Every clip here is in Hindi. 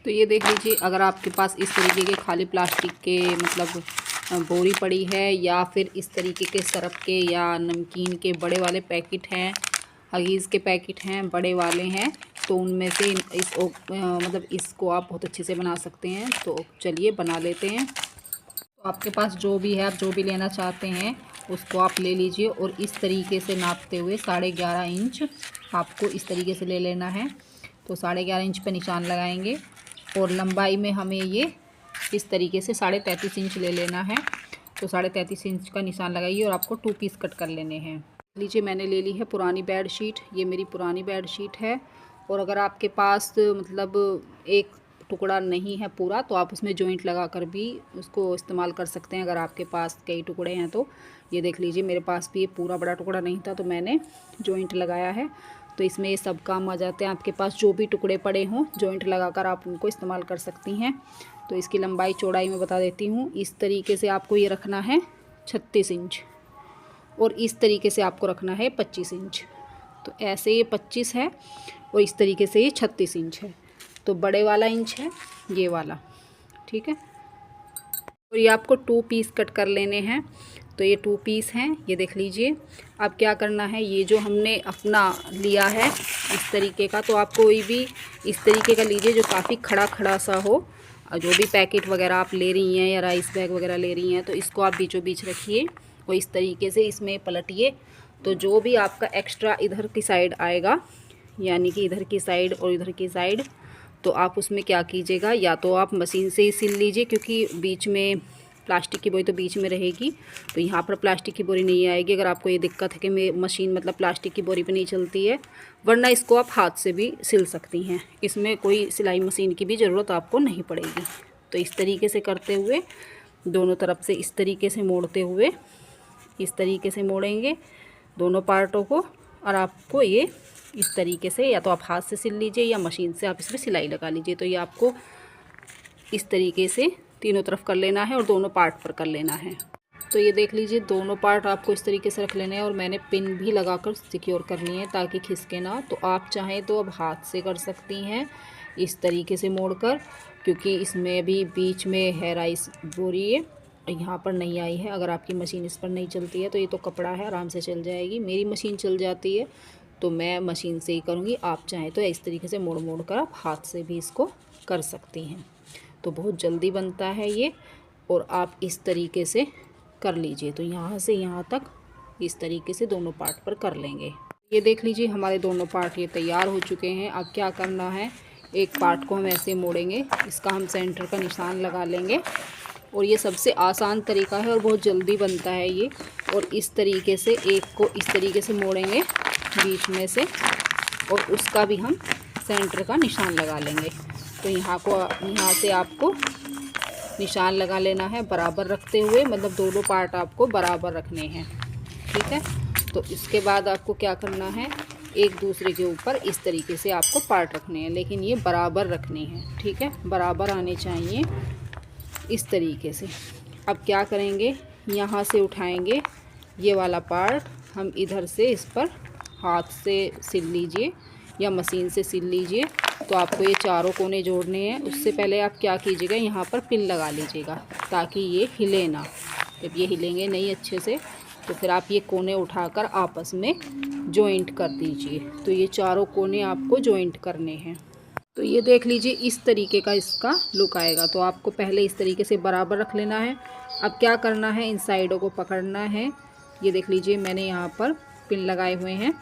तो ये देख लीजिए, अगर आपके पास इस तरीके के खाली प्लास्टिक के मतलब बोरी पड़ी है, या फिर इस तरीके के सरफ के या नमकीन के बड़े वाले पैकेट हैं, हगीज़ के पैकेट हैं, बड़े वाले हैं, तो उनमें से मतलब इसको आप बहुत अच्छे से बना सकते हैं। तो चलिए बना लेते हैं। तो आपके पास जो भी है, आप जो भी लेना चाहते हैं उसको आप ले लीजिए, और इस तरीके से नापते हुए 11.5 इंच आपको इस तरीके से ले लेना है। तो 11.5 इंच पे निशान लगाएंगे, और लंबाई में हमें ये इस तरीके से 33.5 इंच ले लेना है। तो 33.5 इंच का निशान लगाइए, और आपको 2 पीस कट कर लेने हैं। लीजिए, मैंने ले ली है पुरानी बेड शीट। ये मेरी पुरानी बेड शीट है, और अगर आपके पास मतलब एक टुकड़ा नहीं है पूरा, तो आप उसमें जॉइंट लगा कर भी उसको इस्तेमाल कर सकते हैं। अगर आपके पास कई टुकड़े हैं तो ये देख लीजिए, मेरे पास भी ये पूरा बड़ा टुकड़ा नहीं था, तो मैंने जॉइंट लगाया है। तो इसमें ये सब काम आ जाते हैं। आपके पास जो भी टुकड़े पड़े हों, जॉइंट लगाकर आप उनको इस्तेमाल कर सकती हैं। तो इसकी लंबाई चौड़ाई मैं बता देती हूँ। इस तरीके से आपको ये रखना है 36 इंच, और इस तरीके से आपको रखना है 25 इंच। तो ऐसे ये 25 है, और इस तरीके से ये 36 इंच है। तो बड़े वाला इंच है ये वाला, ठीक है। और ये आपको 2 पीस कट कर लेने हैं। तो ये 2 पीस हैं, ये देख लीजिए। अब क्या करना है, ये जो हमने अपना लिया है इस तरीके का, तो आप कोई भी इस तरीके का लीजिए जो काफ़ी खड़ा खड़ा सा हो। और जो भी पैकेट वगैरह आप ले रही हैं या राइस बैग वगैरह ले रही हैं, तो इसको आप बीचों बीच रखिए और इस तरीके से इसमें पलटिए। तो जो भी आपका एक्स्ट्रा इधर की साइड आएगा, यानी कि इधर की साइड और इधर की साइड, तो आप उसमें क्या कीजिएगा, या तो आप मशीन से ही सिल लीजिए, क्योंकि बीच में प्लास्टिक की बोरी तो बीच में रहेगी, तो यहाँ पर प्लास्टिक की बोरी नहीं आएगी। अगर आपको ये दिक्कत है कि मशीन मतलब प्लास्टिक की बोरी पे नहीं चलती है, वरना इसको आप हाथ से भी सिल सकती हैं। इसमें कोई सिलाई मशीन की भी ज़रूरत आपको नहीं पड़ेगी। तो इस तरीके से करते हुए दोनों तरफ से इस तरीके से मोड़ते हुए, इस तरीके से मोड़ेंगे दोनों पार्टों को, और आपको ये इस तरीके से या तो आप हाथ से सिल लीजिए या मशीन से आप इसमें सिलाई लगा लीजिए। तो ये आपको इस तरीके से तीनों तरफ कर लेना है और दोनों पार्ट पर कर लेना है। तो ये देख लीजिए, दोनों पार्ट आपको इस तरीके से रख लेने हैं, और मैंने पिन भी लगाकर सिक्योर करनी है ताकि खिसके ना। तो आप चाहें तो अब हाथ से कर सकती हैं इस तरीके से मोड़कर, क्योंकि इसमें भी बीच में है राइस बोरी, ये यहाँ पर नहीं आई है। अगर आपकी मशीन इस पर नहीं चलती है तो ये तो कपड़ा है, आराम से चल जाएगी। मेरी मशीन चल जाती है तो मैं मशीन से ही करूँगी। आप चाहें तो इस तरीके से मोड़ मोड़ कर आप हाथ से भी इसको कर सकती हैं। तो बहुत जल्दी बनता है ये, और आप इस तरीके से कर लीजिए। तो यहाँ से यहाँ तक इस तरीके से दोनों पार्ट पर कर लेंगे। ये देख लीजिए, हमारे दोनों पार्ट ये तैयार हो चुके हैं। अब क्या करना है, एक पार्ट को हम ऐसे मोड़ेंगे, इसका हम सेंटर का निशान लगा लेंगे, और ये सबसे आसान तरीका है और बहुत जल्दी बनता है ये। और इस तरीके से एक को इस तरीके से मोड़ेंगे बीच में से, और उसका भी हम सेंटर का निशान लगा लेंगे। तो यहाँ से आपको निशान लगा लेना है बराबर रखते हुए, मतलब दोनों पार्ट आपको बराबर रखने हैं, ठीक है। तो इसके बाद आपको क्या करना है, एक दूसरे के ऊपर इस तरीके से आपको पार्ट रखने हैं, लेकिन ये बराबर रखने हैं, ठीक है, बराबर आने चाहिए इस तरीके से। अब क्या करेंगे, यहाँ से उठाएंगे ये वाला पार्ट, हम इधर से इस पर हाथ से सिल लीजिए या मशीन से सिल लीजिए। तो आपको ये चारों कोने जोड़ने हैं। उससे पहले आप क्या कीजिएगा, यहाँ पर पिन लगा लीजिएगा ताकि ये हिले ना। जब ये हिलेंगे नहीं अच्छे से, तो फिर आप ये कोने उठाकर आपस में जॉइंट कर दीजिए। तो ये चारों कोने आपको जॉइंट करने हैं। तो ये देख लीजिए, इस तरीके का इसका लुक आएगा। तो आपको पहले इस तरीके से बराबर रख लेना है। अब क्या करना है, इन साइडों को पकड़ना है। ये देख लीजिए, मैंने यहाँ पर पिन लगाए हुए हैं।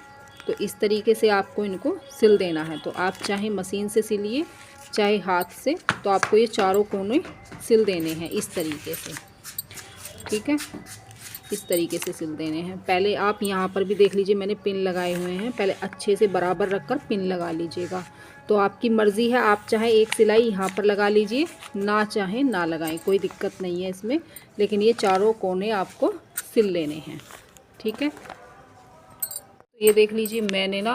तो इस तरीके से आपको इनको सिल देना है। तो आप चाहे मशीन से सिलिए चाहे हाथ से, तो आपको ये चारों कोने सिल देने हैं इस तरीके से, ठीक है। इस तरीके से सिल देने हैं। पहले आप यहाँ पर भी देख लीजिए, मैंने पिन लगाए हुए हैं, पहले अच्छे से बराबर रखकर पिन लगा लीजिएगा। तो आपकी मर्ज़ी है, आप चाहे एक सिलाई यहाँ पर लगा लीजिए, ना चाहे ना लगाएं, कोई दिक्कत नहीं है इसमें, लेकिन ये चारों कोने आपको सिल लेने हैं, ठीक है। ये देख लीजिए, मैंने ना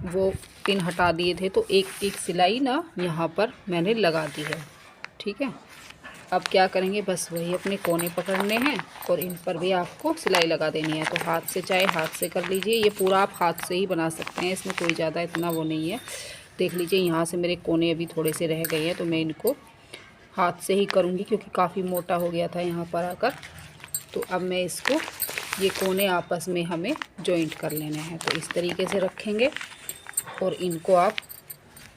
वो पिन हटा दिए थे, तो एक एक सिलाई ना यहाँ पर मैंने लगा दी है, ठीक है। अब क्या करेंगे, बस वही अपने कोने पकड़ने हैं और इन पर भी आपको सिलाई लगा देनी है। तो हाथ से चाहे हाथ से कर लीजिए, ये पूरा आप हाथ से ही बना सकते हैं, इसमें कोई ज़्यादा इतना वो नहीं है। देख लीजिए यहाँ से मेरे कोने अभी थोड़े से रह गए हैं, तो मैं इनको हाथ से ही करूँगी क्योंकि काफ़ी मोटा हो गया था यहाँ पर आकर। तो अब मैं इसको, ये कोने आपस में हमें जॉइंट कर लेने हैं। तो इस तरीके से रखेंगे और इनको आप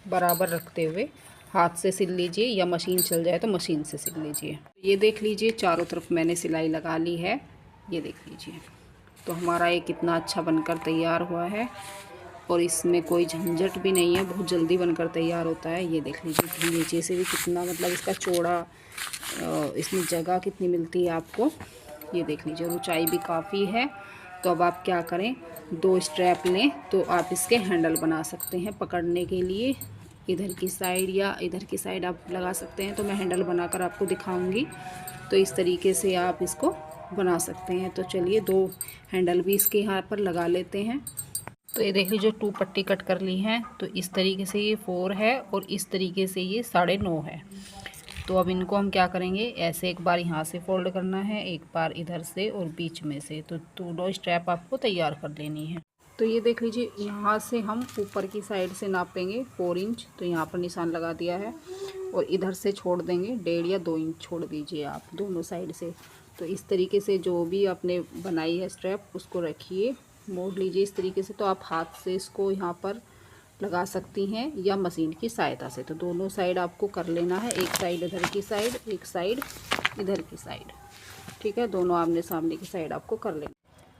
बराबर रखते हुए हाथ से सिल लीजिए, या मशीन चल जाए तो मशीन से सिल लीजिए। ये देख लीजिए चारों तरफ मैंने सिलाई लगा ली है, ये देख लीजिए। तो हमारा ये कितना अच्छा बनकर तैयार हुआ है और इसमें कोई झंझट भी नहीं है, बहुत जल्दी बनकर तैयार होता है। ये देख लीजिए नीचे से भी कितना मतलब इसका चौड़ा, इसमें जगह कितनी मिलती है आपको। ये देख लीजिए ऊंचाई भी काफ़ी है। तो अब आप क्या करें, 2 स्ट्रैप लें तो आप इसके हैंडल बना सकते हैं पकड़ने के लिए। इधर की साइड या इधर की साइड आप लगा सकते हैं, तो मैं हैंडल बनाकर आपको दिखाऊंगी। तो इस तरीके से आप इसको बना सकते हैं। तो चलिए 2 हैंडल भी इसके यहाँ पर लगा लेते हैं। तो ये देख लीजिए 2 पट्टी कट कर ली हैं। तो इस तरीके से ये 4 है और इस तरीके से ये 9.5 है। तो अब इनको हम क्या करेंगे, ऐसे एक बार यहाँ से फोल्ड करना है, एक बार इधर से और बीच में से। तो 2 स्ट्रैप आपको तैयार कर लेनी है। तो ये देख लीजिए यहाँ से हम ऊपर की साइड से नापेंगे 4 इंच। तो यहाँ पर निशान लगा दिया है और इधर से छोड़ देंगे 1.5 या 2 इंच छोड़ दीजिए आप दोनों साइड से। तो इस तरीके से जो भी आपने बनाई है स्ट्रैप उसको रखिए, मोड़ लीजिए इस तरीके से। तो आप हाथ से इसको यहाँ पर लगा सकती हैं या मशीन की सहायता से। तो दोनों साइड आपको कर लेना है, एक साइड इधर की साइड, एक साइड इधर की साइड, ठीक है। दोनों आमने सामने की साइड आपको कर लेना।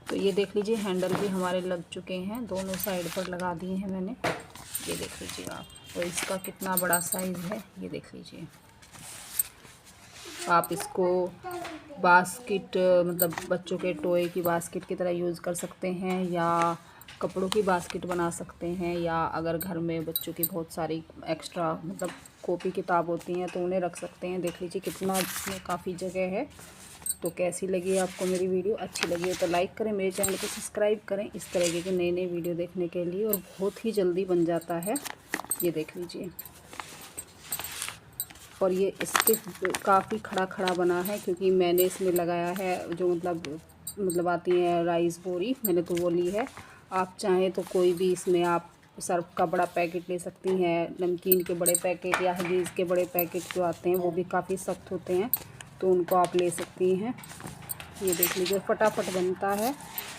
तो ये देख लीजिए हैंडल भी हमारे लग चुके हैं, दोनों साइड पर लगा दिए हैं मैंने। ये देख लीजिए आप, और इसका कितना बड़ा साइज़ है ये देख लीजिए। आप इसको बास्केट, मतलब बच्चों के टॉय की बास्केट की तरह यूज़ कर सकते हैं, या कपड़ों की बास्केट बना सकते हैं, या अगर घर में बच्चों की बहुत सारी एक्स्ट्रा मतलब कॉपी किताब होती हैं तो उन्हें रख सकते हैं। देख लीजिए कितना इसमें काफ़ी जगह है। तो कैसी लगी आपको मेरी वीडियो, अच्छी लगी हो तो लाइक करें, मेरे चैनल को सब्सक्राइब करें इस तरह के नए नए वीडियो देखने के लिए। और बहुत ही जल्दी बन जाता है, ये देख लीजिए। और ये इसके काफ़ी खड़ा खड़ा बना है क्योंकि मैंने इसमें लगाया है जो मतलब आती है राइस बोरी, मैंने तो वो ली है। आप चाहें तो कोई भी इसमें आप सर्फ का बड़ा पैकेट ले सकती हैं, नमकीन के बड़े पैकेट या हगीज़ के बड़े पैकेट जो आते हैं वो भी काफ़ी सख्त होते हैं, तो उनको आप ले सकती हैं। ये देख लीजिए फटाफट बनता है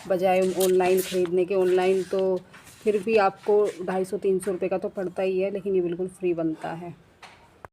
बजाय ऑनलाइन ख़रीदने के। ऑनलाइन तो फिर भी आपको 250-300 रुपये का तो पड़ता ही है, लेकिन ये बिल्कुल फ्री बनता है।